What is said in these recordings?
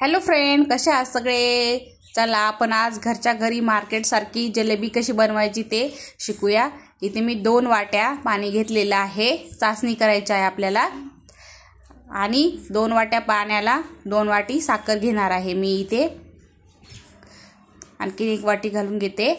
Hello friend, कसे आहात सगळे? चला आपण आज घरच्या घरी मार्केटसारखी जलेबी कशी बनवायची ते शिकूया। इथे मी 2 वाट्या पाणी घेतलेलं आहे, चासणी करायची आहे आपल्याला। आणि 2 वाट्या पाण्याला 2 वाटी साखर घेणार आहे मी इथे। आणखी 1 वाटी घालून घेते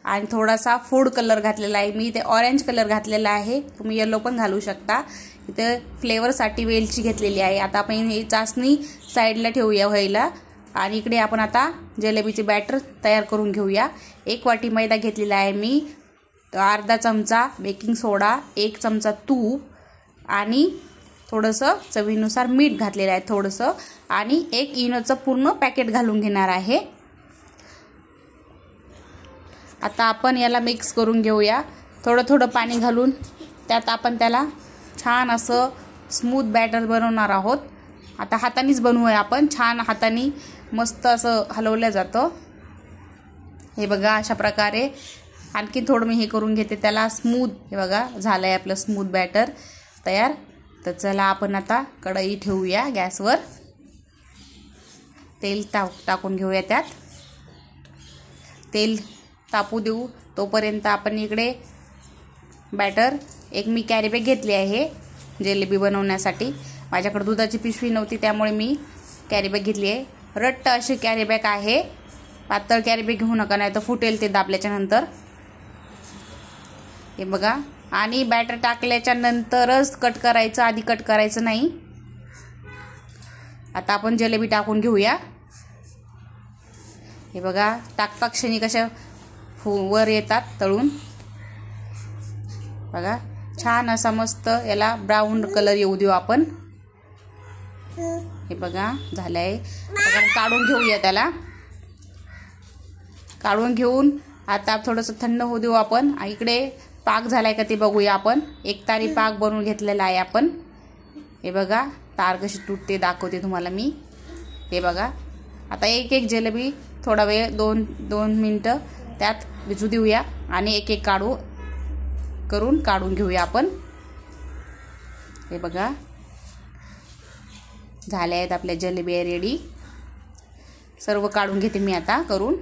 आणि थोडासा फूड कलर घातलेला आहे मी इथे, ऑरेंज कलर घातलेला आहे, तुम्ही येलो पण घालू शकता। इथे फ्लेवरसाठी वेलची घेतलेली आहे। आता आपण ही चासणी साईडला ठेवूया व्हायला आणि इकडे आपण आता जलेबीचे बॅटर तयार करून घेऊया। 1 वाटी मैदा घेतलेला आहे मी, अर्धा चमचा बेकिंग सोडा, 1 चमचा तूप आणि थोडंसं चवीनुसार मीठ घातलेलं आहे थोडंसं, आणि 1 इनोचं पूर्ण पॅकेट घालून घेणार आहे। आता आपण याला मिक्स करून घेऊया, थोडं थोडं पाणी घालून। त्यात आपण त्याला छान असं स्मूथ बॅटर बनवणार आहोत। आता हातानेच बनवूया आपण, छान हाताने मस्त असं हलवलं जातं। हे बघा अशा प्रकारे। आणखी थोडं मी हे करून घेते त्याला स्मूथ। हे बघा झालंय आपलं स्मूथ बॅटर तयार। तर चला आपण आता कढई ठेवूया गॅसवर, तेल टाकून घेऊया। त्यात तेल तापू देऊ तोपर्यंत आपण इकडे बॅटर, एक मी कॅरी बॅग घेतली आहे जलेबी बनवण्यासाठी। माझ्याकडे दुधाची पिशवी नव्हती त्यामुळे मी कॅरी बॅग घेतली आहे। रट्ट अशी कॅरी बॅग आहे, पातळ कॅरी बॅग घेऊ नका, नाही तर फुटेल ते दाबल्याच्या नंतर। हे बघा, आणि बॅटर टाकल्याच्या नंतरच कट करायचं, आधी कट करायचं नाही। आता आपण जलेबी टाकून घेऊया। हे बघा टाकता क्षणी कशा वर येतात तळून। बघा छान असा मस्त याला ब्राऊन कलर येऊ देऊ आपण। हे बघा झालंय, आपण काढून घेऊया त्याला। काढून घेऊन आता थोडंसं थंड होऊ देऊ आपण। इकडे पाक झालाय का ते बघूया आपण। 1 तारी पाक बनवून घेतलेला आहे आपण। हे बघा तार कशी तुटते दाखवते तुम्हाला मी। हे बघा आता एक जलेबी थोडा वेळ 2 मिनिटं त्यात भिजू देऊया आणि एक काढून घेऊया आपण। हे बघा झाले आहेत आपल्या जलेबी रेडी। सर्व काढून घेते मी आता करून।